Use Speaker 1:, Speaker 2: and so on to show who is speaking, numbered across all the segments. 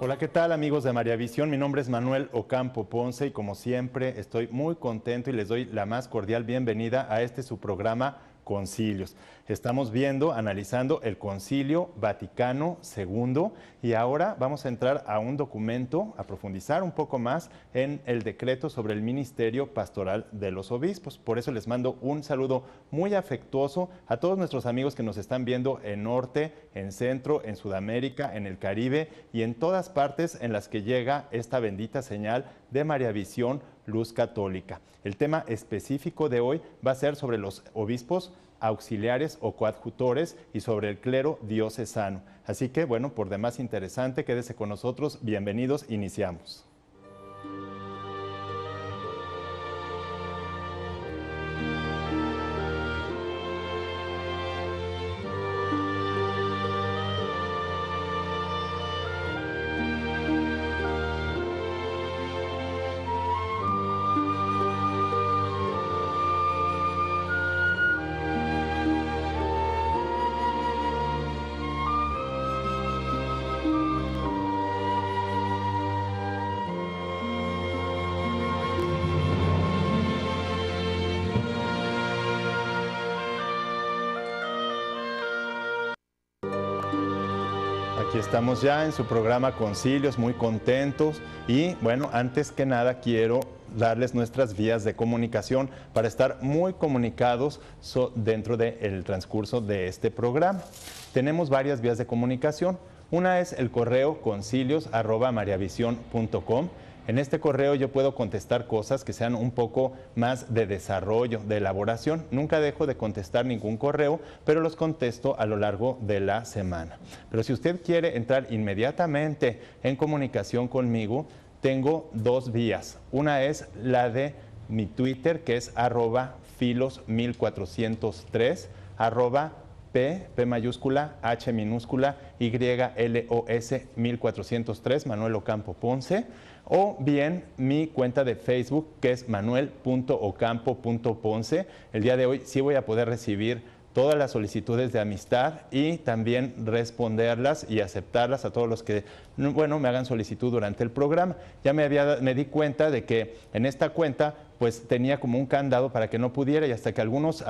Speaker 1: Hola, ¿qué tal amigos de María Visión? Mi nombre es Manuel Ocampo Ponce y como siempre estoy muy contento y les doy la más cordial bienvenida a su programa Concilios. Estamos viendo, analizando el Concilio Vaticano II y ahora vamos a entrar a un documento, a profundizar un poco más en el decreto sobre el ministerio pastoral de los obispos. Por eso les mando un saludo muy afectuoso a todos nuestros amigos que nos están viendo en Norte, en Centro, en Sudamérica, en el Caribe y en todas partes en las que llega esta bendita señal de María Visión, Luz Católica. El tema específico de hoy va a ser sobre los obispos auxiliares o coadjutores y sobre el clero diocesano. Así que, bueno, por demás interesante, quédese con nosotros. Bienvenidos, iniciamos. Aquí estamos ya en su programa Concilios, muy contentos y bueno, antes que nada quiero darles nuestras vías de comunicación para estar muy comunicados dentro del transcurso de este programa. Tenemos varias vías de comunicación. Una es el correo concilios@mariavision.com. En este correo yo puedo contestar cosas que sean un poco más de desarrollo, de elaboración. Nunca dejo de contestar ningún correo, pero los contesto a lo largo de la semana. Pero si usted quiere entrar inmediatamente en comunicación conmigo, tengo dos vías. Una es la de mi Twitter, que es @filos1403, P mayúscula, H minúscula, YLOS 1403, Manuel Ocampo Ponce, o bien mi cuenta de Facebook, que es manuel.ocampo.ponce. El día de hoy sí voy a poder recibir todas las solicitudes de amistad y también responderlas y aceptarlas a todos los que, bueno, me hagan solicitud durante el programa. Ya me di cuenta de que en esta cuenta pues tenía como un candado para que no pudiera, y hasta que algunos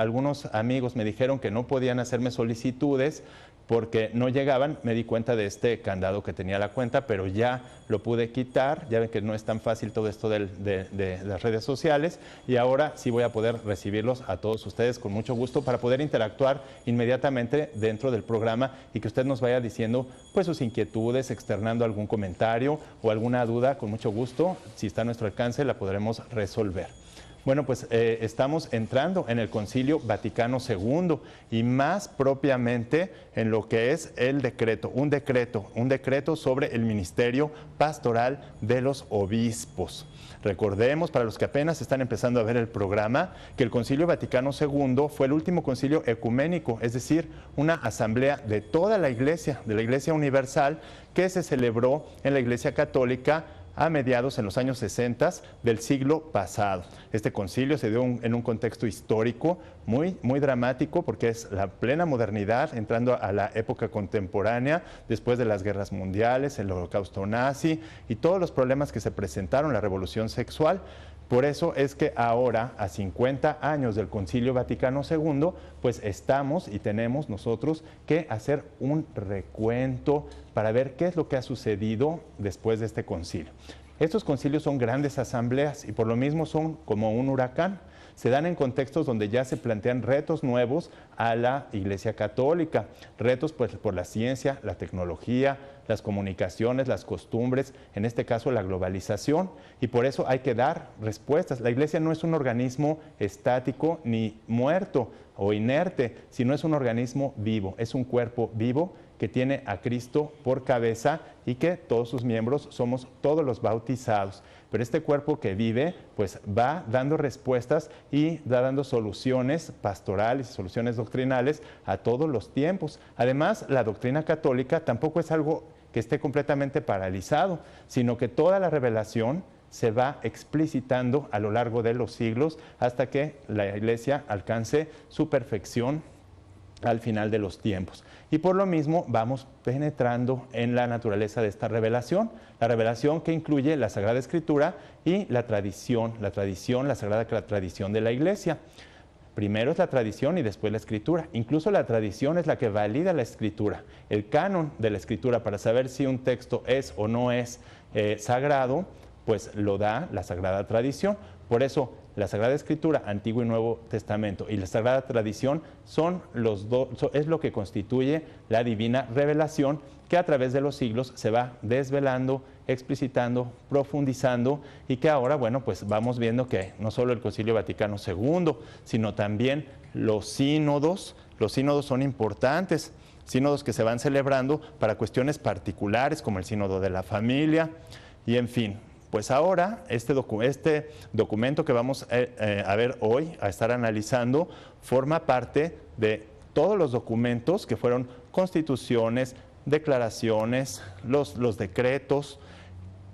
Speaker 1: amigos me dijeron que no podían hacerme solicitudes porque no llegaban, me di cuenta de este candado que tenía la cuenta, pero ya lo pude quitar. Ya ven que no es tan fácil todo esto de las redes sociales, y ahora sí voy a poder recibirlos a todos ustedes con mucho gusto para poder interactuar inmediatamente dentro del programa y que usted nos vaya diciendo pues sus inquietudes, externando algún comentario o alguna duda. Con mucho gusto, si está a nuestro alcance, la podremos resolver. Bueno, pues estamos entrando en el Concilio Vaticano II y más propiamente en lo que es el decreto, un decreto sobre el ministerio pastoral de los obispos. Recordemos, para los que apenas están empezando a ver el programa, que el Concilio Vaticano II fue el último concilio ecuménico, es decir, una asamblea de toda la Iglesia, de la Iglesia Universal, que se celebró en la Iglesia Católica a mediados en los años 60 del siglo pasado. Este concilio se dio en un contexto histórico muy dramático, porque es la plena modernidad, entrando a la época contemporánea, después de las guerras mundiales, el holocausto nazi y todos los problemas que se presentaron, la revolución sexual. Por eso es que ahora, a 50 años del Concilio Vaticano II, pues estamos y tenemos nosotros que hacer un recuento para ver qué es lo que ha sucedido después de este concilio. Estos concilios son grandes asambleas y por lo mismo son como un huracán. Se dan en contextos donde ya se plantean retos nuevos a la Iglesia Católica, retos pues por la ciencia, la tecnología, las comunicaciones, las costumbres, en este caso la globalización, y por eso hay que dar respuestas. La Iglesia no es un organismo estático ni muerto o inerte, sino es un organismo vivo, es un cuerpo vivo que tiene a Cristo por cabeza y que todos sus miembros somos todos los bautizados. Pero este cuerpo que vive, pues va dando respuestas y va dando soluciones pastorales, soluciones doctrinales a todos los tiempos. Además, la doctrina católica tampoco es algo que esté completamente paralizado, sino que toda la revelación se va explicitando a lo largo de los siglos hasta que la Iglesia alcance su perfección al final de los tiempos. Y por lo mismo vamos penetrando en la naturaleza de esta revelación, la revelación que incluye la Sagrada Escritura y la sagrada tradición de la Iglesia. Primero es la tradición y después la Escritura. Incluso la tradición es la que valida la Escritura. El canon de la Escritura para saber si un texto es o no es sagrado, pues lo da la Sagrada Tradición. Por eso la Sagrada Escritura, Antiguo y Nuevo Testamento, y la Sagrada Tradición son es lo que constituye la divina revelación que a través de los siglos se va desvelando, explicitando, profundizando, y que ahora, bueno, pues vamos viendo que no solo el Concilio Vaticano II, sino también los sínodos son importantes, sínodos que se van celebrando para cuestiones particulares como el sínodo de la familia, y en fin. Pues ahora este documento que vamos a ver hoy, a estar analizando, forma parte de todos los documentos que fueron constituciones, declaraciones, los decretos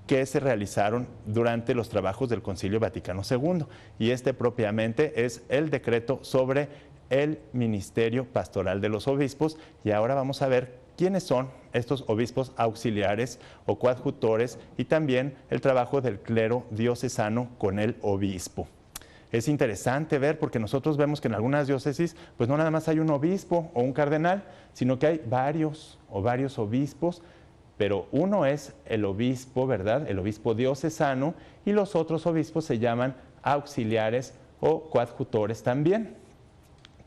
Speaker 1: que se realizaron durante los trabajos del Concilio Vaticano II. Y este propiamente es el decreto sobre el ministerio pastoral de los obispos. Y ahora vamos a ver quiénes son estos obispos auxiliares o coadjutores y también el trabajo del clero diocesano con el obispo. Es interesante ver porque nosotros vemos que en algunas diócesis pues no nada más hay un obispo o un cardenal, sino que hay varios obispos, pero uno es el obispo, ¿verdad? El obispo diocesano, y los otros obispos se llaman auxiliares o coadjutores también.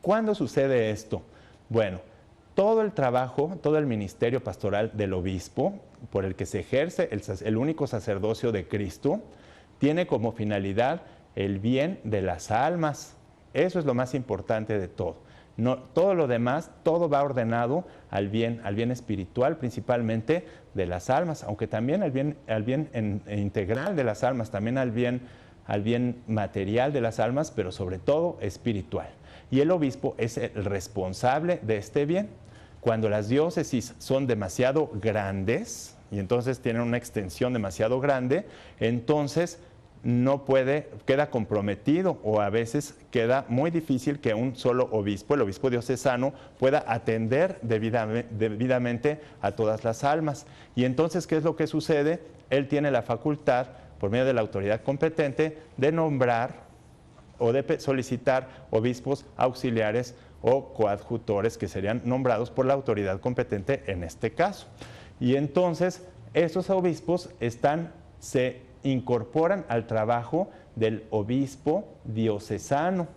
Speaker 1: ¿Cuándo sucede esto? Bueno, todo el trabajo, todo el ministerio pastoral del obispo, por el que se ejerce el único sacerdocio de Cristo, tiene como finalidad el bien de las almas. Eso es lo más importante de todo. No, todo lo demás, todo va ordenado al bien espiritual, principalmente de las almas, aunque también al bien integral de las almas, también al bien material de las almas, pero sobre todo espiritual. Y el obispo es el responsable de este bien. Cuando las diócesis son demasiado grandes, y entonces tienen una extensión demasiado grande, entonces queda comprometido, o a veces queda muy difícil que un solo obispo, el obispo diocesano, pueda atender debidamente a todas las almas. Y entonces, ¿qué es lo que sucede? Él tiene la facultad, por medio de la autoridad competente, de nombrar o de solicitar obispos auxiliares o coadjutores que serían nombrados por la autoridad competente en este caso. Y entonces, esos obispos se incorporan al trabajo del obispo diocesano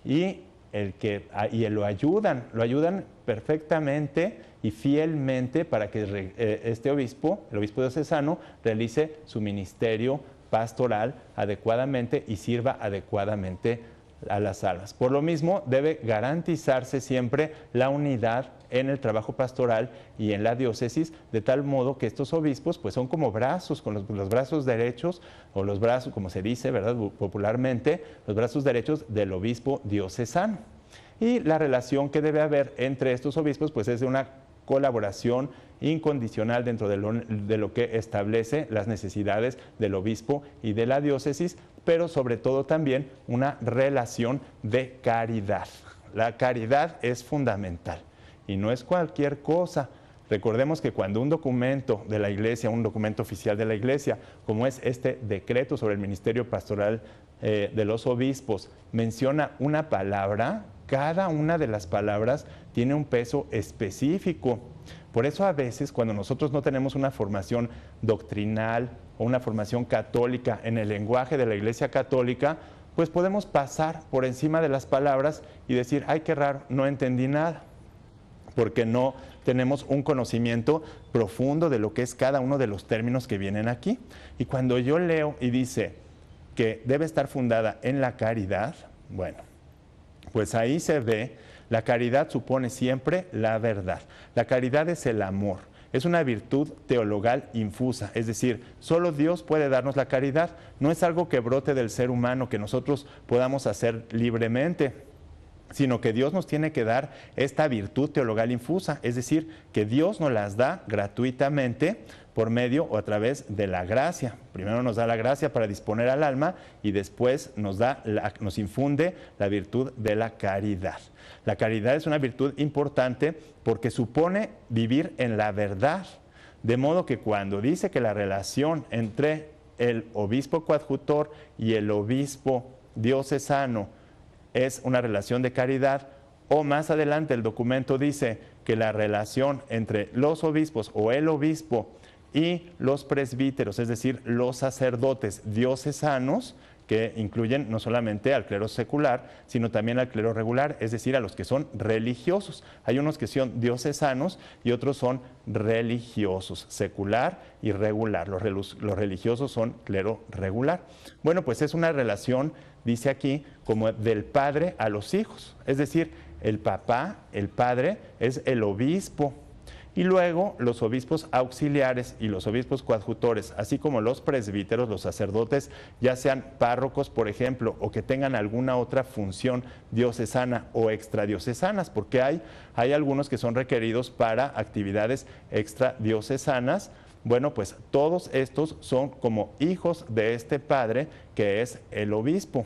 Speaker 1: y lo ayudan perfectamente y fielmente para que este obispo, el obispo diocesano, realice su ministerio pastoral adecuadamente y sirva adecuadamente a las almas. Por lo mismo, debe garantizarse siempre la unidad en el trabajo pastoral y en la diócesis, de tal modo que estos obispos pues son como brazos, con los brazos derechos, o los brazos, como se dice, ¿verdad?, popularmente, los brazos derechos del obispo diocesano. Y la relación que debe haber entre estos obispos pues es de una colaboración incondicional dentro de lo que establece las necesidades del obispo y de la diócesis, pero sobre todo también una relación de caridad. La caridad es fundamental y no es cualquier cosa. Recordemos que cuando un documento de la Iglesia, un documento oficial de la Iglesia, como es este decreto sobre el ministerio pastoral de los obispos, menciona una palabra, cada una de las palabras tiene un peso específico. Por eso a veces cuando nosotros no tenemos una formación doctrinal o una formación católica en el lenguaje de la Iglesia católica, pues podemos pasar por encima de las palabras y decir, ay, qué raro, no entendí nada, porque no tenemos un conocimiento profundo de lo que es cada uno de los términos que vienen aquí. Y cuando yo leo y dice que debe estar fundada en la caridad, bueno, pues ahí se ve, la caridad supone siempre la verdad. La caridad es el amor, es una virtud teologal infusa, es decir, solo Dios puede darnos la caridad, no es algo que brote del ser humano, que nosotros podamos hacer libremente, sino que Dios nos tiene que dar esta virtud teologal infusa, es decir, que Dios nos las da gratuitamente por medio o a través de la gracia. Primero nos da la gracia para disponer al alma y después nos infunde la virtud de la caridad. La caridad es una virtud importante porque supone vivir en la verdad. De modo que cuando dice que la relación entre el obispo coadjutor y el obispo diocesano es una relación de caridad, o más adelante el documento dice que la relación entre los obispos o el obispo y los presbíteros, es decir, los sacerdotes diocesanos, que incluyen no solamente al clero secular, sino también al clero regular, es decir, a los que son religiosos. Hay unos que son diocesanos y otros son religiosos, secular y regular. Los religiosos son clero regular. Bueno, pues es una relación, dice aquí, como del padre a los hijos, es decir, el papá, el padre, es el obispo. Y luego los obispos auxiliares y los obispos coadjutores, así como los presbíteros, los sacerdotes, ya sean párrocos, por ejemplo, o que tengan alguna otra función diocesana o extradiocesanas, porque hay algunos que son requeridos para actividades extradiocesanas. Bueno, pues todos estos son como hijos de este padre que es el obispo.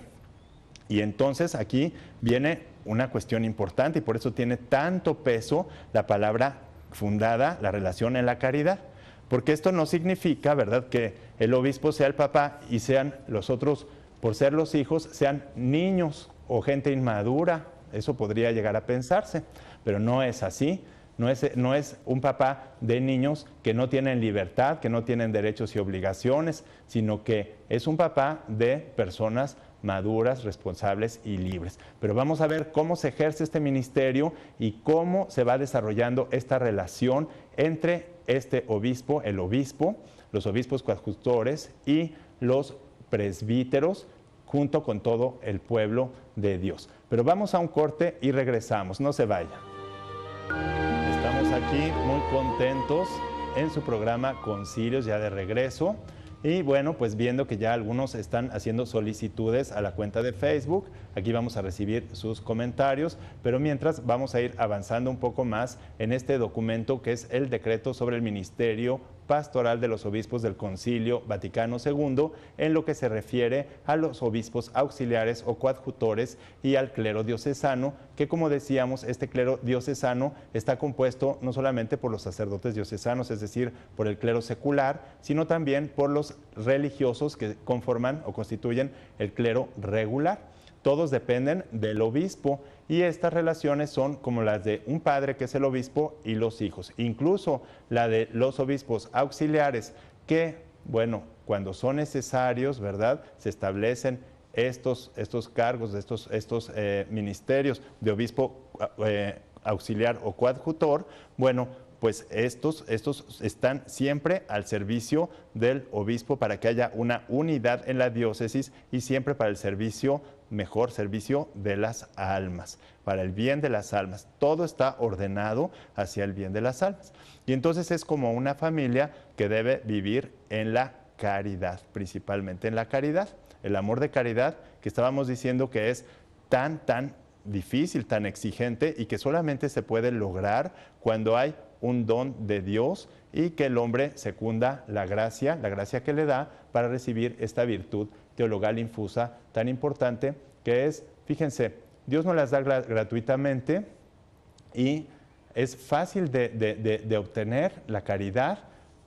Speaker 1: Y entonces aquí viene una cuestión importante y por eso tiene tanto peso la palabra fundada, la relación en la caridad, porque esto no significa, ¿verdad?, que el obispo sea el papá y sean los otros, por ser los hijos, sean niños o gente inmadura. Eso podría llegar a pensarse, pero no es así. No es un papá de niños que no tienen libertad, que no tienen derechos y obligaciones, sino que es un papá de personas maduras, responsables y libres. Pero vamos a ver cómo se ejerce este ministerio y cómo se va desarrollando esta relación entre este obispo, el obispo, los obispos coadjutores y los presbíteros, junto con todo el pueblo de Dios. Pero vamos a un corte y regresamos, no se vaya. Estamos aquí muy contentos en su programa Concilios, ya de regreso. Y bueno, pues viendo que ya algunos están haciendo solicitudes a la cuenta de Facebook, aquí vamos a recibir sus comentarios, pero mientras vamos a ir avanzando un poco más en este documento que es el decreto sobre el ministerio pastoral de los obispos del Concilio Vaticano II, en lo que se refiere a los obispos auxiliares o coadjutores y al clero diocesano, que como decíamos, este clero diocesano está compuesto no solamente por los sacerdotes diocesanos, es decir, por el clero secular, sino también por los religiosos que conforman o constituyen el clero regular. Todos dependen del obispo y estas relaciones son como las de un padre que es el obispo y los hijos. Incluso la de los obispos auxiliares que, bueno, cuando son necesarios, ¿verdad?, se establecen estos cargos, estos ministerios de obispo auxiliar o coadjutor. Bueno, pues estos están siempre al servicio del obispo para que haya una unidad en la diócesis y siempre para el mejor servicio de las almas, para el bien de las almas. Todo está ordenado hacia el bien de las almas. Y entonces es como una familia que debe vivir en la caridad, principalmente en la caridad. El amor de caridad que estábamos diciendo que es tan difícil, tan exigente y que solamente se puede lograr cuando hay un don de Dios y que el hombre secunda la gracia que le da para recibir esta virtud teologal infusa tan importante que es, fíjense, Dios nos las da gratuitamente y es fácil de obtener la caridad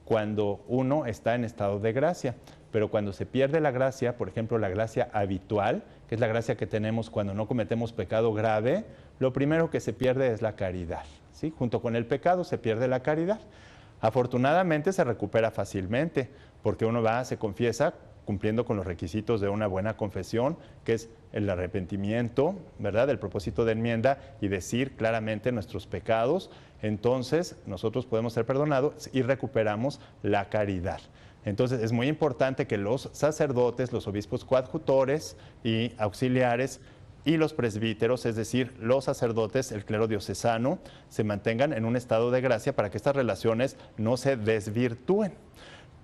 Speaker 1: cuando uno está en estado de gracia. Pero cuando se pierde la gracia, por ejemplo, la gracia habitual, que es la gracia que tenemos cuando no cometemos pecado grave, lo primero que se pierde es la caridad, ¿sí? Junto con el pecado se pierde la caridad. Afortunadamente se recupera fácilmente, porque uno va, se confiesa, cumpliendo con los requisitos de una buena confesión, que es el arrepentimiento, ¿verdad?, el propósito de enmienda y decir claramente nuestros pecados. Entonces nosotros podemos ser perdonados y recuperamos la caridad. Entonces es muy importante que los sacerdotes, los obispos coadjutores y auxiliares y los presbíteros, es decir, los sacerdotes, el clero diocesano, se mantengan en un estado de gracia para que estas relaciones no se desvirtúen.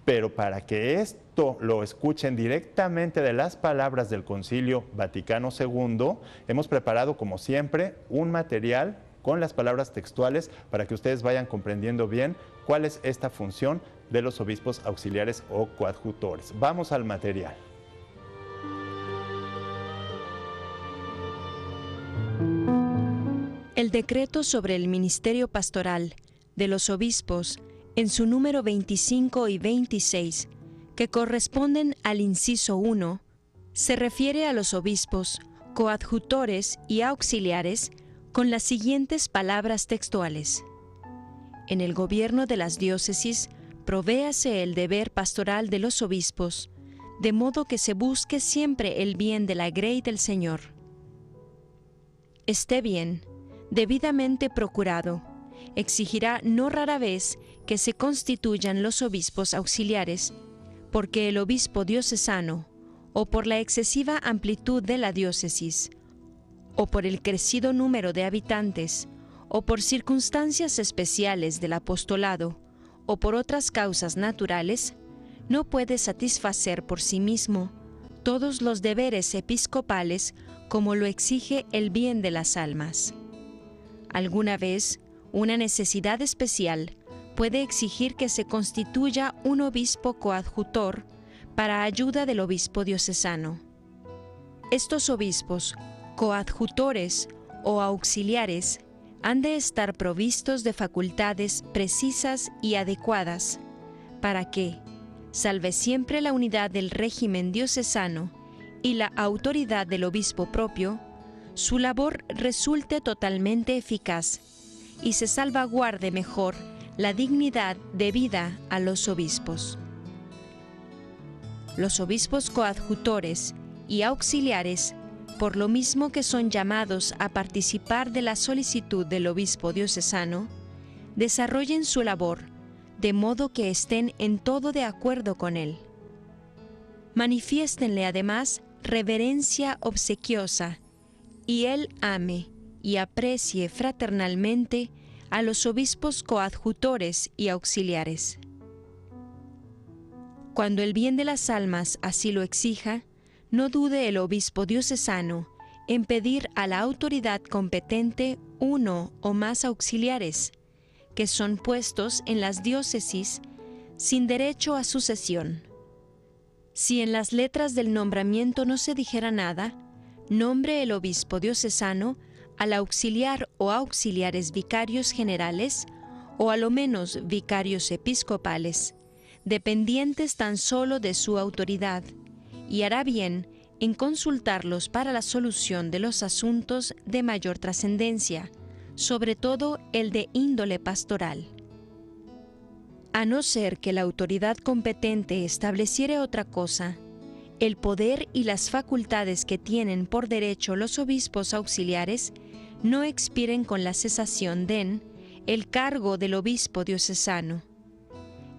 Speaker 1: Pero para que esto lo escuchen directamente de las palabras del Concilio Vaticano II, hemos preparado, como siempre, un material con las palabras textuales para que ustedes vayan comprendiendo bien cuál es esta función de los obispos auxiliares o coadjutores. Vamos al material.
Speaker 2: El decreto sobre el ministerio pastoral de los obispos, en su número 25 y 26, que corresponden al inciso 1, se refiere a los obispos, coadjutores y auxiliares con las siguientes palabras textuales. En el gobierno de las diócesis, provéase el deber pastoral de los obispos, de modo que se busque siempre el bien de la grey del Señor. Este bien, debidamente procurado, exigirá no rara vez que se constituyan los obispos auxiliares, porque el obispo diocesano, o por la excesiva amplitud de la diócesis, o por el crecido número de habitantes, o por circunstancias especiales del apostolado, o por otras causas naturales, no puede satisfacer por sí mismo todos los deberes episcopales como lo exige el bien de las almas. Alguna vez, una necesidad especial puede exigir que se constituya un obispo coadjutor para ayuda del obispo diocesano. Estos obispos, coadjutores o auxiliares, han de estar provistos de facultades precisas y adecuadas para que, salve siempre la unidad del régimen diocesano y la autoridad del obispo propio, su labor resulte totalmente eficaz y se salvaguarde mejor la dignidad debida a los obispos. Los obispos coadjutores y auxiliares, por lo mismo que son llamados a participar de la solicitud del obispo diocesano, desarrollen su labor de modo que estén en todo de acuerdo con él. Manifiéstenle además reverencia obsequiosa y él ame y aprecie fraternalmente a los obispos coadjutores y auxiliares. Cuando el bien de las almas así lo exija, no dude el obispo diocesano en pedir a la autoridad competente uno o más auxiliares, que son puestos en las diócesis sin derecho a sucesión. Si en las letras del nombramiento no se dijera nada, nombre el obispo diocesano al auxiliar o auxiliares vicarios generales o a lo menos vicarios episcopales, dependientes tan solo de su autoridad, y hará bien en consultarlos para la solución de los asuntos de mayor trascendencia, sobre todo el de índole pastoral. A no ser que la autoridad competente estableciere otra cosa, el poder y las facultades que tienen por derecho los obispos auxiliares no expiren con la cesación de el cargo del obispo diocesano.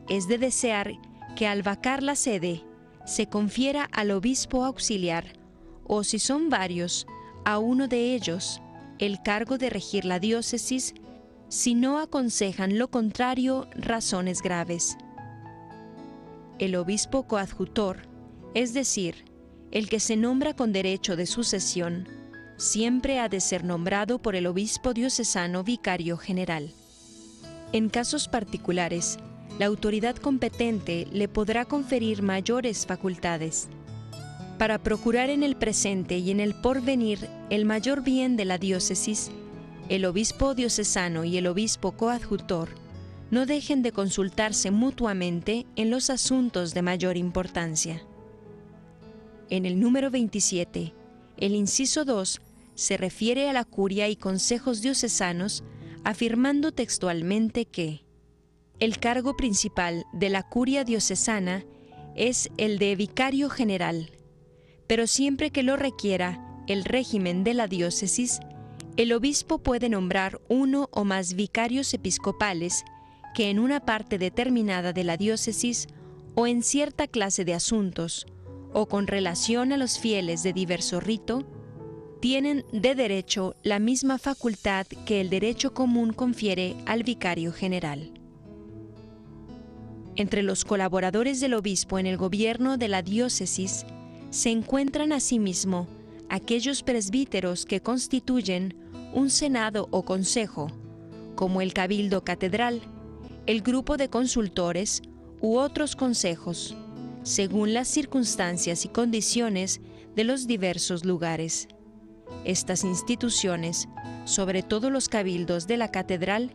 Speaker 2: Es de desear que al vacar la sede se confiera al obispo auxiliar, o si son varios, a uno de ellos, el cargo de regir la diócesis, si no aconsejan lo contrario razones graves. El obispo coadjutor, es decir, el que se nombra con derecho de sucesión, siempre ha de ser nombrado por el obispo diocesano vicario general. En casos particulares, la autoridad competente le podrá conferir mayores facultades. Para procurar en el presente y en el porvenir el mayor bien de la diócesis, el obispo diocesano y el obispo coadjutor no dejen de consultarse mutuamente en los asuntos de mayor importancia. En el número 27, el inciso 2 se refiere a la curia y consejos diocesanos, afirmando textualmente que el cargo principal de la curia diocesana es el de vicario general, pero siempre que lo requiera el régimen de la diócesis, el obispo puede nombrar uno o más vicarios episcopales que en una parte determinada de la diócesis o en cierta clase de asuntos, o con relación a los fieles de diverso rito, tienen de derecho la misma facultad que el derecho común confiere al vicario general. Entre los colaboradores del obispo en el gobierno de la diócesis se encuentran asimismo aquellos presbíteros que constituyen un senado o consejo, como el cabildo catedral, el grupo de consultores u otros consejos, según las circunstancias y condiciones de los diversos lugares. Estas instituciones, sobre todo los cabildos de la catedral,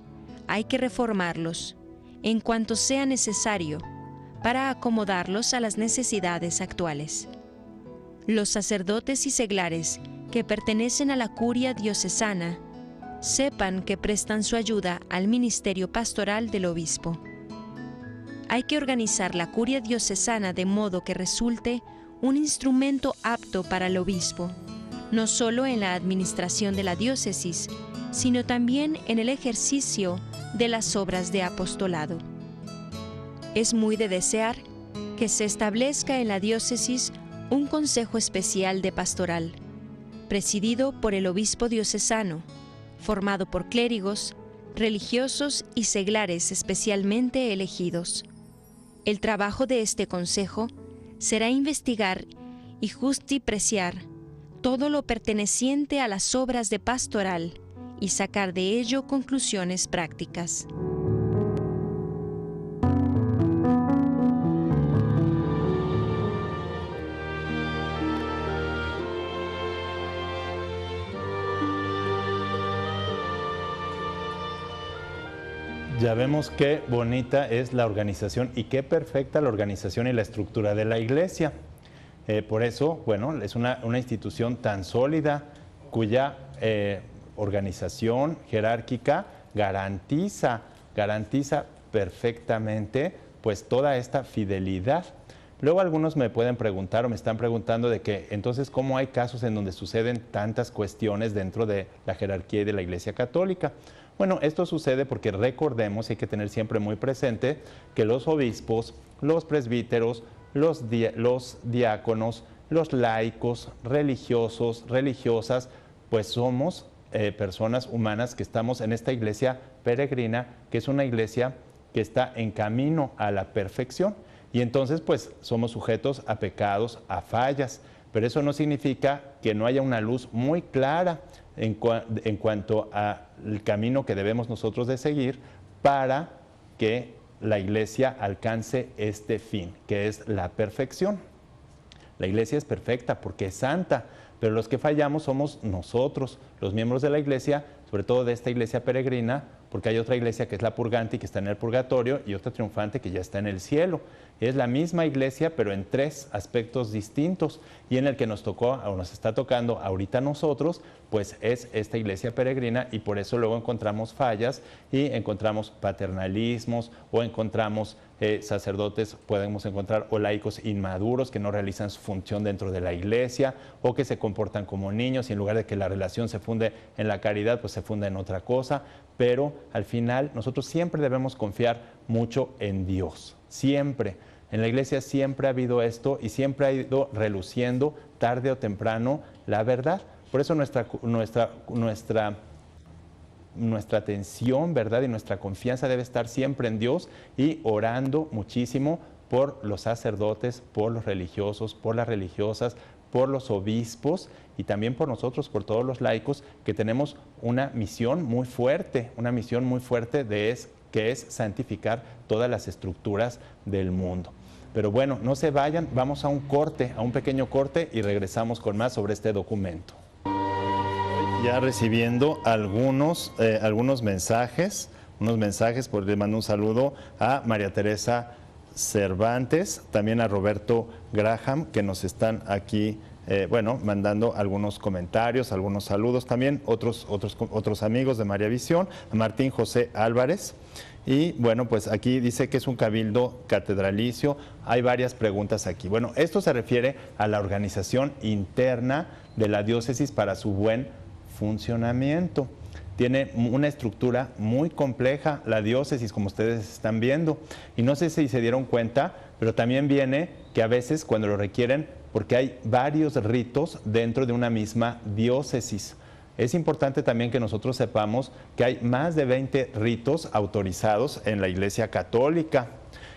Speaker 2: hay que reformarlos, en cuanto sea necesario, para acomodarlos a las necesidades actuales. Los sacerdotes y seglares que pertenecen a la curia diocesana sepan que prestan su ayuda al ministerio pastoral del obispo. Hay que organizar la curia diocesana de modo que resulte un instrumento apto para el obispo, no solo en la administración de la diócesis, sino también en el ejercicio de las obras de apostolado. Es muy de desear que se establezca en la diócesis un consejo especial de pastoral, presidido por el obispo diocesano, formado por clérigos, religiosos y seglares especialmente elegidos. El trabajo de este consejo será investigar y justipreciar todo lo perteneciente a las obras de pastoral y sacar de ello conclusiones prácticas.
Speaker 1: Ya vemos qué bonita es la organización y qué perfecta la organización y la estructura de la Iglesia. Por eso, bueno, es una institución tan sólida cuya organización jerárquica garantiza perfectamente pues toda esta fidelidad. Luego algunos me pueden preguntar o me están preguntando de que entonces cómo hay casos en donde suceden tantas cuestiones dentro de la jerarquía y de la Iglesia Católica. Bueno, esto sucede porque recordemos, hay que tener siempre muy presente que los obispos, los presbíteros, los diáconos, los laicos, religiosos, religiosas, pues somos personas humanas que estamos en esta iglesia peregrina, que es una iglesia que está en camino a la perfección. Y entonces, pues, somos sujetos a pecados, a fallas, pero eso no significa que no haya una luz muy clara en cuanto al camino que debemos nosotros de seguir para que la iglesia alcance este fin, que es la perfección. La iglesia es perfecta porque es santa, pero los que fallamos somos nosotros, los miembros de la iglesia, sobre todo de esta iglesia peregrina, porque hay otra iglesia que es la purgante y que está en el purgatorio, y otra triunfante que ya está en el cielo. Es la misma iglesia, pero en tres aspectos distintos, y en el que nos tocó o nos está tocando ahorita nosotros, pues es esta iglesia peregrina, y por eso luego encontramos fallas y encontramos paternalismos o encontramos sacerdotes, podemos encontrar o laicos inmaduros que no realizan su función dentro de la iglesia o que se comportan como niños y en lugar de que la relación se funde en la caridad, pues se funda en otra cosa. Pero al final nosotros siempre debemos confiar mucho en Dios, siempre. En la iglesia siempre ha habido esto y siempre ha ido reluciendo tarde o temprano la verdad. Por eso nuestra atención, ¿verdad? Y nuestra confianza debe estar siempre en Dios y orando muchísimo por los sacerdotes, por los religiosos, por las religiosas, por los obispos y también por nosotros, por todos los laicos, que tenemos una misión muy fuerte que es santificar todas las estructuras del mundo. Pero bueno, no se vayan, vamos a un pequeño corte y regresamos con más sobre este documento. Ya recibiendo algunos mensajes, pues le mando un saludo a María Teresa Cervantes, también a Roberto Graham, que nos están aquí, mandando algunos comentarios, algunos saludos también, otros amigos de María Visión, a Martín José Álvarez. Y bueno, pues aquí dice que es un cabildo catedralicio. Hay varias preguntas aquí. Bueno, esto se refiere a la organización interna de la diócesis para su buen funcionamiento. Tiene una estructura muy compleja la diócesis, como ustedes están viendo. Y no sé si se dieron cuenta, pero también viene que a veces cuando lo requieren, porque hay varios ritos dentro de una misma diócesis. Es importante también que nosotros sepamos que hay más de 20 ritos autorizados en la Iglesia Católica.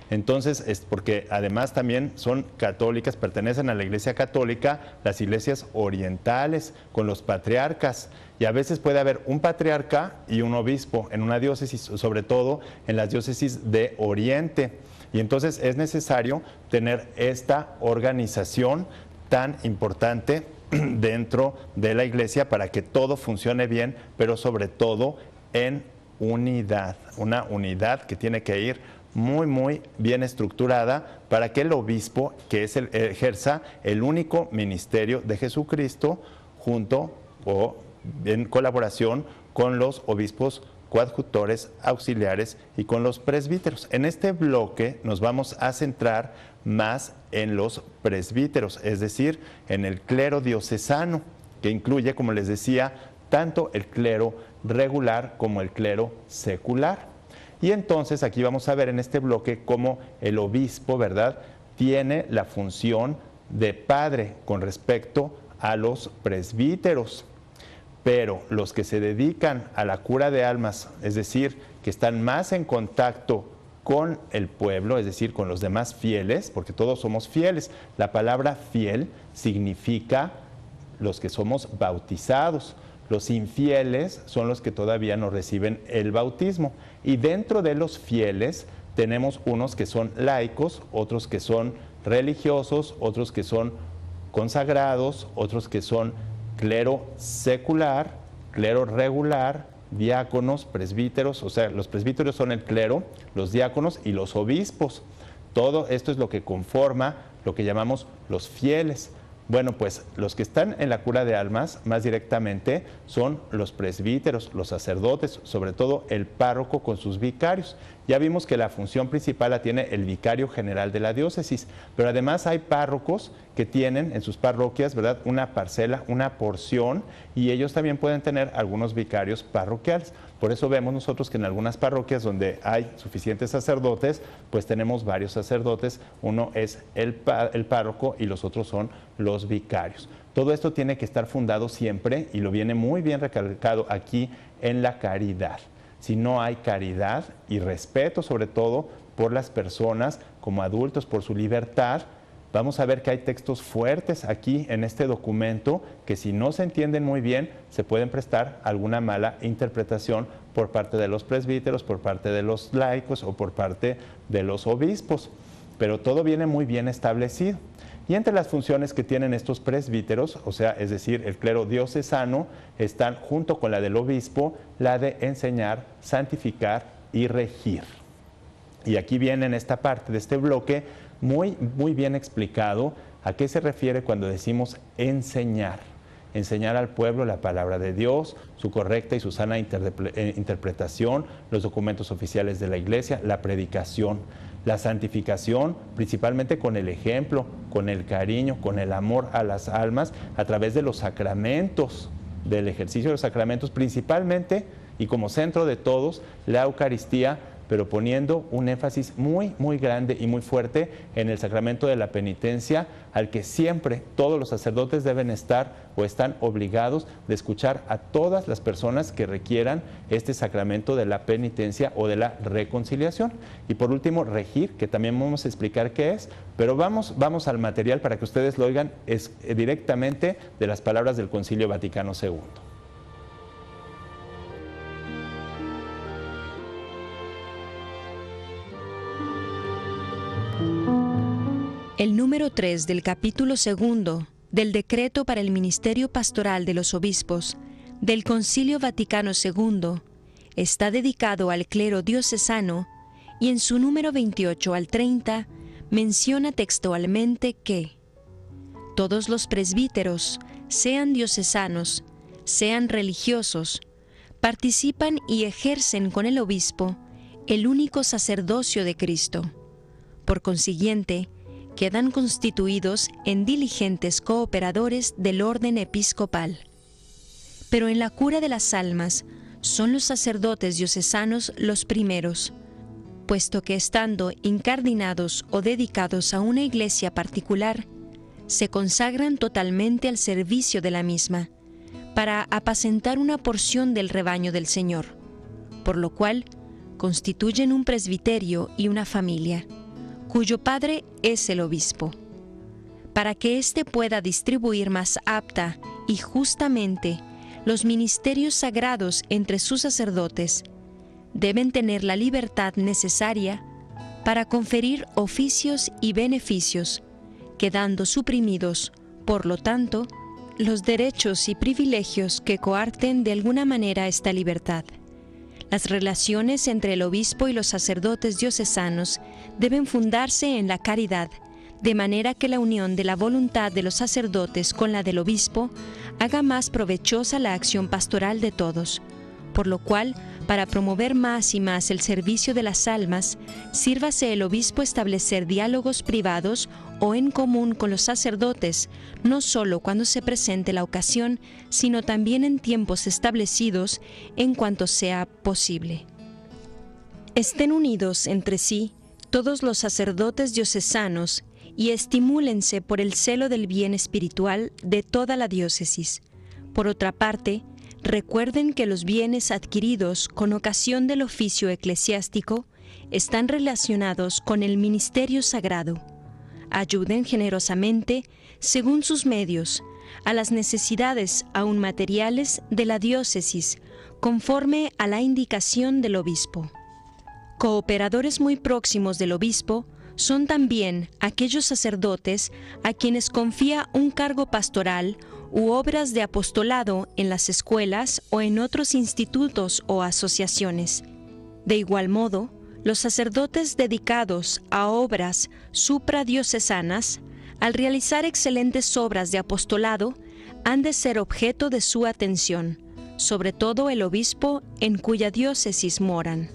Speaker 1: Entonces, es porque además también son católicas, pertenecen a la Iglesia Católica, las iglesias orientales, con los patriarcas. Y a veces puede haber un patriarca y un obispo en una diócesis, sobre todo en las diócesis de Oriente. Y entonces es necesario tener esta organización tan importante dentro de la iglesia para que todo funcione bien, pero sobre todo en unidad, una unidad que tiene que ir muy bien estructurada para que el obispo, que es ejerza el único ministerio de Jesucristo, junto o en colaboración con los obispos coadjutores, auxiliares y con los presbíteros. En este bloque nos vamos a centrar más en los presbíteros, es decir, en el clero diocesano, que incluye, como les decía, tanto el clero regular como el clero secular. Y entonces aquí vamos a ver en este bloque cómo el obispo, ¿verdad?, tiene la función de padre con respecto a los presbíteros. Pero los que se dedican a la cura de almas, es decir, que están más en contacto con el pueblo, es decir, con los demás fieles, porque todos somos fieles. La palabra fiel significa los que somos bautizados. Los infieles son los que todavía no reciben el bautismo. Y dentro de los fieles tenemos unos que son laicos, otros que son religiosos, otros que son consagrados, otros que son clero secular, clero regular, diáconos, presbíteros. O sea, los presbíteros son el clero, los diáconos y los obispos. Todo esto es lo que conforma lo que llamamos los fieles. Bueno, pues los que están en la cura de almas más directamente son los presbíteros, los sacerdotes, sobre todo el párroco con sus vicarios. Ya vimos que la función principal la tiene el vicario general de la diócesis, pero además hay párrocos que tienen en sus parroquias, ¿verdad?, una parcela, una porción, y ellos también pueden tener algunos vicarios parroquiales. Por eso vemos nosotros que en algunas parroquias donde hay suficientes sacerdotes, pues tenemos varios sacerdotes. Uno es el párroco y los otros son los vicarios. Todo esto tiene que estar fundado siempre, y lo viene muy bien recalcado aquí, en la caridad. Si no hay caridad y respeto, sobre todo por las personas como adultos, por su libertad, vamos a ver que hay textos fuertes aquí en este documento que, si no se entienden muy bien, se pueden prestar alguna mala interpretación por parte de los presbíteros, por parte de los laicos o por parte de los obispos. Pero todo viene muy bien establecido. Y entre las funciones que tienen estos presbíteros, o sea, es decir, el clero diocesano, están, junto con la del obispo, la de enseñar, santificar y regir. Y aquí viene, en esta parte de este bloque, muy bien explicado a qué se refiere cuando decimos enseñar. Enseñar al pueblo la palabra de Dios, su correcta y su sana interpretación, los documentos oficiales de la iglesia, la predicación, la santificación, principalmente con el ejemplo, con el cariño, con el amor a las almas, a través de los sacramentos, del ejercicio de los sacramentos, principalmente y como centro de todos, la Eucaristía, pero poniendo un énfasis muy grande y muy fuerte en el sacramento de la penitencia, al que siempre todos los sacerdotes deben estar o están obligados de escuchar a todas las personas que requieran este sacramento de la penitencia o de la reconciliación. Y por último, regir, que también vamos a explicar qué es, pero vamos al material para que ustedes lo oigan directamente de las palabras del Concilio Vaticano II.
Speaker 2: El número 3 del capítulo 2 del Decreto para el Ministerio Pastoral de los Obispos del Concilio Vaticano II está dedicado al clero diocesano, y en su número 28 al 30 menciona textualmente que todos los presbíteros, sean diocesanos, sean religiosos, participan y ejercen con el obispo el único sacerdocio de Cristo. Por consiguiente, quedan constituidos en diligentes cooperadores del orden episcopal. Pero en la cura de las almas son los sacerdotes diocesanos los primeros, puesto que, estando incardinados o dedicados a una iglesia particular, se consagran totalmente al servicio de la misma, para apacentar una porción del rebaño del Señor, por lo cual constituyen un presbiterio y una familia, cuyo padre es el obispo, para que éste pueda distribuir más apta y justamente los ministerios sagrados entre sus sacerdotes. Deben tener la libertad necesaria para conferir oficios y beneficios, quedando suprimidos, por lo tanto, los derechos y privilegios que coarten de alguna manera esta libertad. Las relaciones entre el obispo y los sacerdotes diocesanos deben fundarse en la caridad, de manera que la unión de la voluntad de los sacerdotes con la del obispo haga más provechosa la acción pastoral de todos, por lo cual, para promover más y más el servicio de las almas, sírvase el obispo establecer diálogos privados o en común con los sacerdotes, no solo cuando se presente la ocasión, sino también en tiempos establecidos en cuanto sea posible. Estén unidos entre sí todos los sacerdotes diocesanos y estimúlense por el celo del bien espiritual de toda la diócesis. Por otra parte, recuerden que los bienes adquiridos con ocasión del oficio eclesiástico están relacionados con el ministerio sagrado. Ayuden generosamente, según sus medios, a las necesidades aún materiales de la diócesis, conforme a la indicación del obispo. Cooperadores muy próximos del obispo son también aquellos sacerdotes a quienes confía un cargo pastoral u obras de apostolado en las escuelas o en otros institutos o asociaciones. De igual modo, los sacerdotes dedicados a obras supradiocesanas, al realizar excelentes obras de apostolado, han de ser objeto de su atención, sobre todo el obispo en cuya diócesis moran.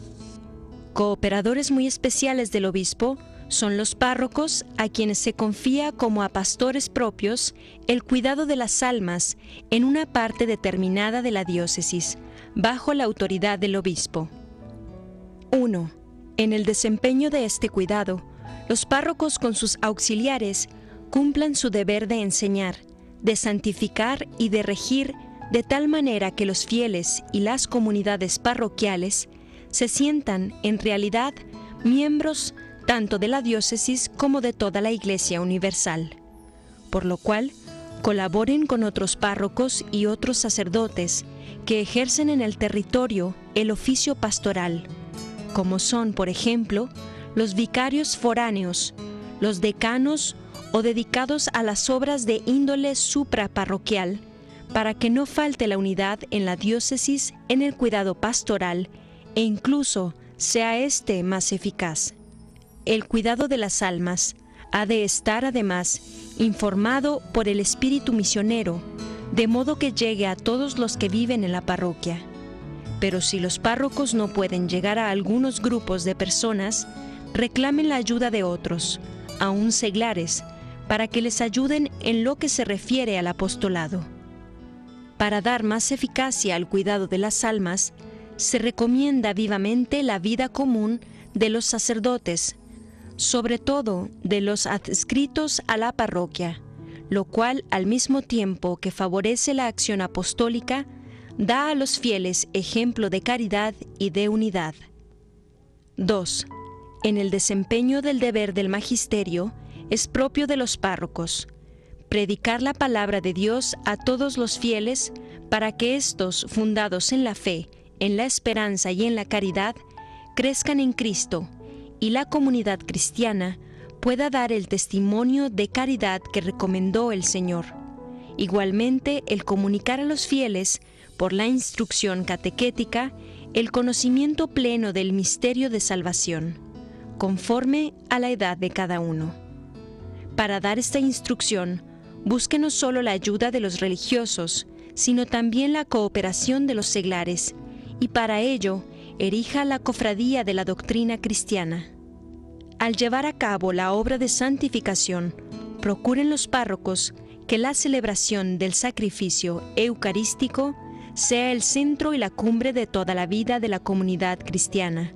Speaker 2: Cooperadores muy especiales del obispo son los párrocos, a quienes se confía como a pastores propios el cuidado de las almas en una parte determinada de la diócesis, bajo la autoridad del obispo. 1. En el desempeño de este cuidado, los párrocos con sus auxiliares cumplan su deber de enseñar, de santificar y de regir de tal manera que los fieles y las comunidades parroquiales se sientan, en realidad, miembros tanto de la diócesis como de toda la Iglesia universal. Por lo cual, colaboren con otros párrocos y otros sacerdotes que ejercen en el territorio el oficio pastoral, como son, por ejemplo, los vicarios foráneos, los decanos o dedicados a las obras de índole supraparroquial, para que no falte la unidad en la diócesis en el cuidado pastoral e incluso sea éste más eficaz. El cuidado de las almas ha de estar además informado por el espíritu misionero, de modo que llegue a todos los que viven en la parroquia. Pero si los párrocos no pueden llegar a algunos grupos de personas, reclamen la ayuda de otros, aún seglares, para que les ayuden en lo que se refiere al apostolado. Para dar más eficacia al cuidado de las almas, se recomienda vivamente la vida común de los sacerdotes, sobre todo de los adscritos a la parroquia, lo cual, al mismo tiempo que favorece la acción apostólica, da a los fieles ejemplo de caridad y de unidad. 2. En el desempeño del deber del magisterio es propio de los párrocos predicar la palabra de Dios a todos los fieles para que éstos, fundados en la fe, en la esperanza y en la caridad, crezcan en Cristo, y la comunidad cristiana pueda dar el testimonio de caridad que recomendó el Señor. Igualmente, el comunicar a los fieles, por la instrucción catequética, el conocimiento pleno del misterio de salvación, conforme a la edad de cada uno. Para dar esta instrucción, busque no solo la ayuda de los religiosos, sino también la cooperación de los seglares, y para ello, erija la cofradía de la doctrina cristiana. Al llevar a cabo la obra de santificación, procuren los párrocos que la celebración del sacrificio eucarístico sea el centro y la cumbre de toda la vida de la comunidad cristiana,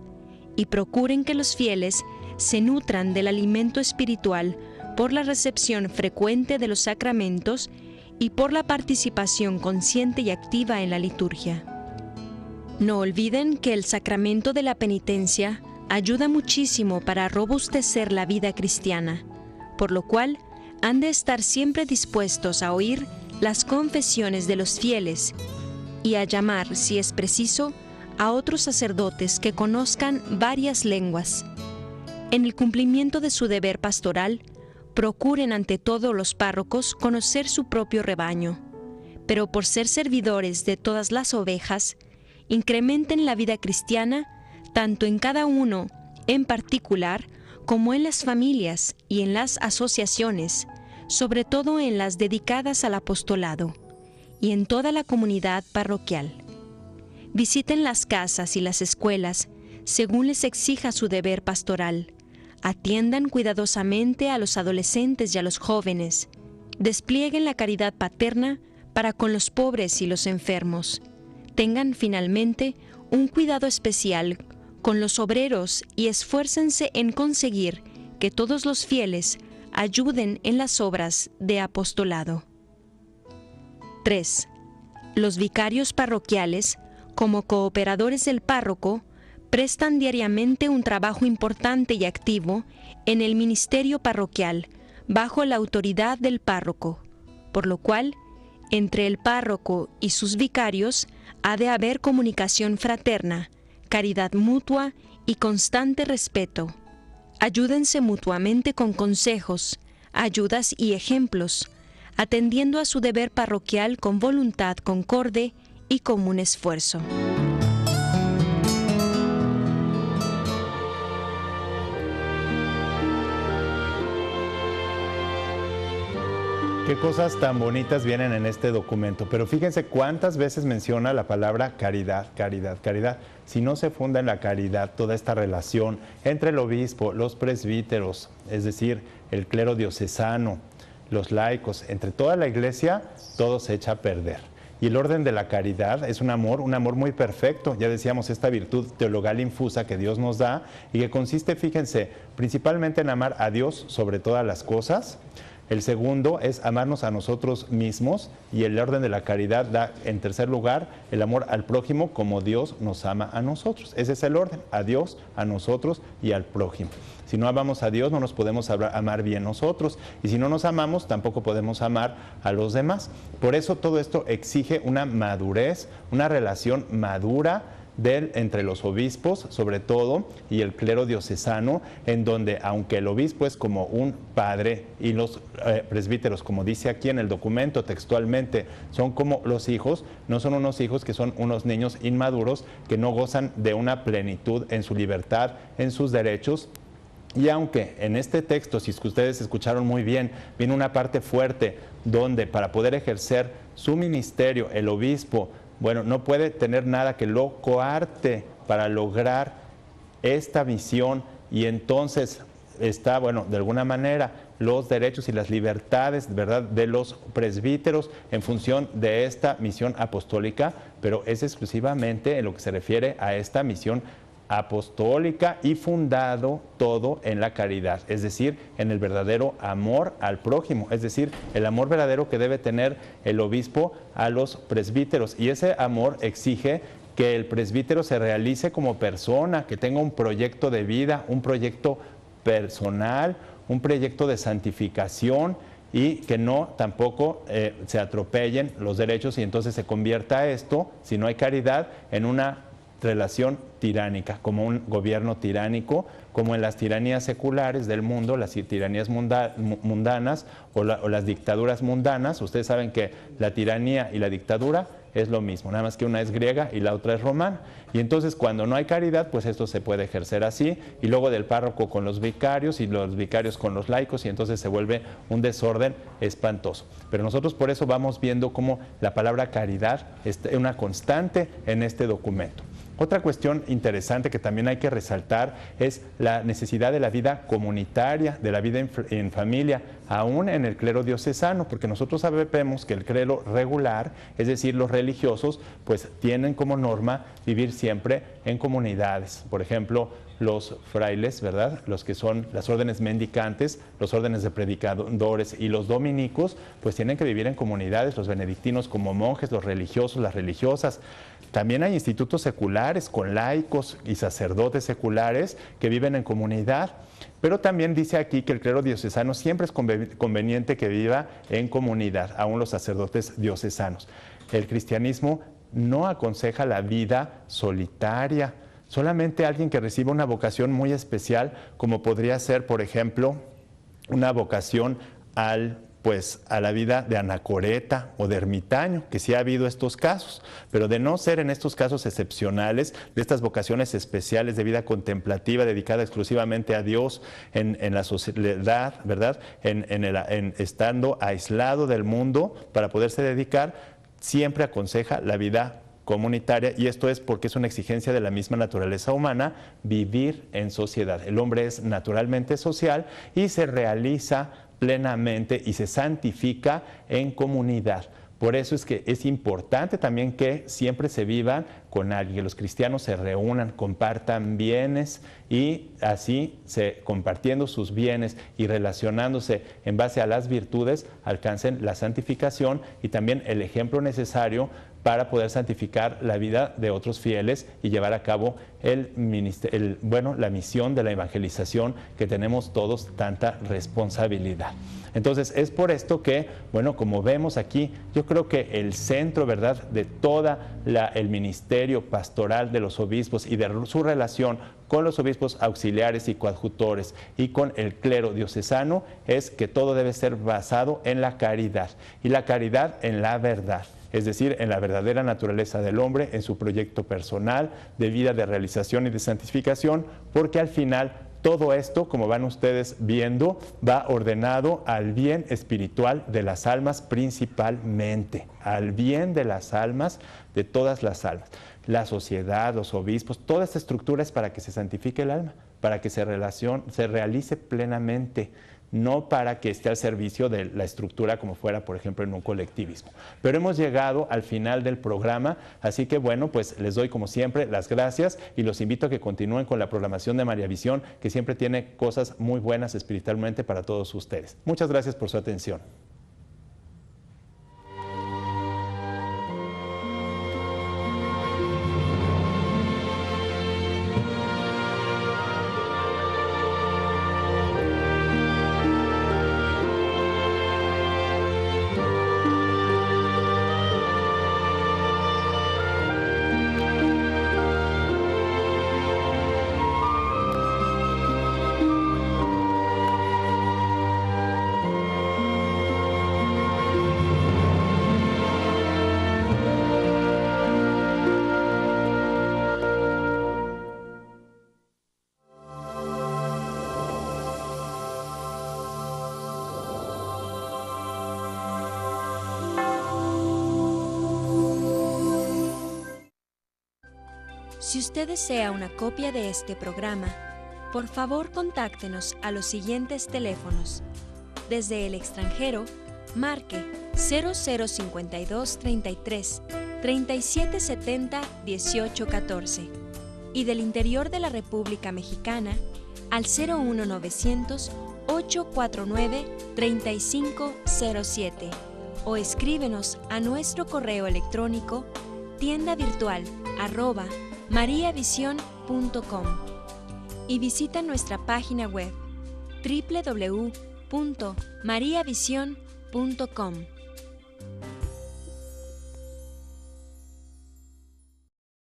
Speaker 2: y procuren que los fieles se nutran del alimento espiritual por la recepción frecuente de los sacramentos y por la participación consciente y activa en la liturgia. No olviden que el sacramento de la penitencia ayuda muchísimo para robustecer la vida cristiana, por lo cual han de estar siempre dispuestos a oír las confesiones de los fieles y a llamar, si es preciso, a otros sacerdotes que conozcan varias lenguas. En el cumplimiento de su deber pastoral, procuren ante todo los párrocos conocer su propio rebaño, pero por ser servidores de todas las ovejas, incrementen la vida cristiana tanto en cada uno en particular como en las familias y en las asociaciones, sobre todo en las dedicadas al apostolado, y en toda la comunidad parroquial. Visiten las casas y las escuelas según les exija su deber pastoral. Atiendan cuidadosamente a los adolescentes y a los jóvenes. Desplieguen la caridad paterna para con los pobres y los enfermos. Tengan finalmente un cuidado especial con los obreros y esfuércense en conseguir que todos los fieles ayuden en las obras de apostolado. 3. Los vicarios parroquiales, como cooperadores del párroco, prestan diariamente un trabajo importante y activo en el ministerio parroquial, bajo la autoridad del párroco, por lo cual, entre el párroco y sus vicarios ha de haber comunicación fraterna, caridad mutua y constante respeto. Ayúdense mutuamente con consejos, ayudas y ejemplos, atendiendo a su deber parroquial con voluntad concorde y común esfuerzo.
Speaker 1: Qué cosas tan bonitas vienen en este documento, pero fíjense cuántas veces menciona la palabra caridad, caridad, caridad. Si no se funda en la caridad toda esta relación entre el obispo, los presbíteros, es decir, el clero diocesano, los laicos, entre toda la iglesia, todo se echa a perder. Y el orden de la caridad es un amor muy perfecto. Ya decíamos, esta virtud teologal infusa que Dios nos da y que consiste, fíjense, principalmente en amar a Dios sobre todas las cosas. El segundo es amarnos a nosotros mismos, y el orden de la caridad da, en tercer lugar, el amor al prójimo como Dios nos ama a nosotros. Ese es el orden, a Dios, a nosotros y al prójimo. Si no amamos a Dios, no nos podemos amar bien nosotros, y si no nos amamos, tampoco podemos amar a los demás. Por eso todo esto exige una madurez, una relación madura entre los obispos, sobre todo, y el clero diocesano, en donde, aunque el obispo es como un padre y los presbíteros, como dice aquí en el documento textualmente, son como los hijos, no son unos hijos que son unos niños inmaduros que no gozan de una plenitud en su libertad, en sus derechos. Y aunque en este texto, si ustedes escucharon muy bien, viene una parte fuerte donde para poder ejercer su ministerio, el obispo, bueno, no puede tener nada que lo coarte para lograr esta misión, y entonces está, bueno, de alguna manera los derechos y las libertades, ¿verdad?, de los presbíteros en función de esta misión apostólica, pero es exclusivamente en lo que se refiere a esta misión apostólica y fundado todo en la caridad, es decir, en el verdadero amor al prójimo, es decir, el amor verdadero que debe tener el obispo a los presbíteros. Y ese amor exige que el presbítero se realice como persona, que tenga un proyecto de vida, un proyecto personal, un proyecto de santificación, y que no tampoco se atropellen los derechos, y entonces se convierta esto, si no hay caridad, en una relación tiránica, como un gobierno tiránico, como en las tiranías seculares del mundo, las tiranías mundanas o las dictaduras mundanas. Ustedes saben que la tiranía y la dictadura es lo mismo, nada más que una es griega y la otra es romana. Y entonces, cuando no hay caridad, pues esto se puede ejercer así, y luego del párroco con los vicarios y los vicarios con los laicos, y entonces se vuelve un desorden espantoso. Pero nosotros por eso vamos viendo cómo la palabra caridad es una constante en este documento. Otra cuestión interesante que también hay que resaltar es la necesidad de la vida comunitaria, de la vida en familia, aún en el clero diocesano, porque nosotros sabemos que el clero regular, es decir, los religiosos, pues tienen como norma vivir siempre en comunidades. Por ejemplo, los frailes, ¿verdad? Los que son las órdenes mendicantes, los órdenes de predicadores y los dominicos, pues tienen que vivir en comunidades, los benedictinos como monjes, los religiosos, las religiosas. También hay institutos seculares con laicos y sacerdotes seculares que viven en comunidad. Pero también dice aquí que el clero diocesano siempre es conveniente que viva en comunidad, aún los sacerdotes diocesanos. El cristianismo no aconseja la vida solitaria. Solamente alguien que reciba una vocación muy especial, como podría ser, por ejemplo, una vocación a la vida de anacoreta o de ermitaño, que sí ha habido estos casos, pero de no ser en estos casos excepcionales, de estas vocaciones especiales de vida contemplativa dedicada exclusivamente a Dios en la sociedad, ¿verdad? Estando aislado del mundo para poderse dedicar, siempre aconseja la vida comunitaria, y esto es porque es una exigencia de la misma naturaleza humana vivir en sociedad. El hombre es naturalmente social y se realiza plenamente y se santifica en comunidad. Por eso es que es importante también que siempre se vivan con alguien, que los cristianos se reúnan, compartan bienes y así, compartiendo sus bienes y relacionándose en base a las virtudes, alcancen la santificación y también el ejemplo necesario para poder santificar la vida de otros fieles y llevar a cabo la misión de la evangelización que tenemos todos tanta responsabilidad. Entonces, es por esto que, como vemos aquí, yo creo que el centro, ¿verdad?, de toda el ministerio pastoral de los obispos y de su relación con los obispos auxiliares y coadjutores y con el clero diocesano es que todo debe ser basado en la caridad, y la caridad en la verdad. Es decir, en la verdadera naturaleza del hombre, en su proyecto personal, de vida, de realización y de santificación, porque al final todo esto, como van ustedes viendo, va ordenado al bien espiritual de las almas principalmente, al bien de las almas, de todas las almas. La sociedad, los obispos, toda esta estructura es para que se santifique el alma, para que se realice plenamente, no para que esté al servicio de la estructura como fuera, por ejemplo, en un colectivismo. Pero hemos llegado al final del programa, así que pues les doy como siempre las gracias y los invito a que continúen con la programación de María Visión, que siempre tiene cosas muy buenas espiritualmente para todos ustedes. Muchas gracias por su atención.
Speaker 2: Si usted desea una copia de este programa, por favor contáctenos a los siguientes teléfonos. Desde el extranjero, marque 0052 33 3770 1814 y del interior de la República Mexicana al 01900 849 3507 o escríbenos a nuestro correo electrónico tiendavirtual@mariavision.com y visita nuestra página web www.mariavision.com.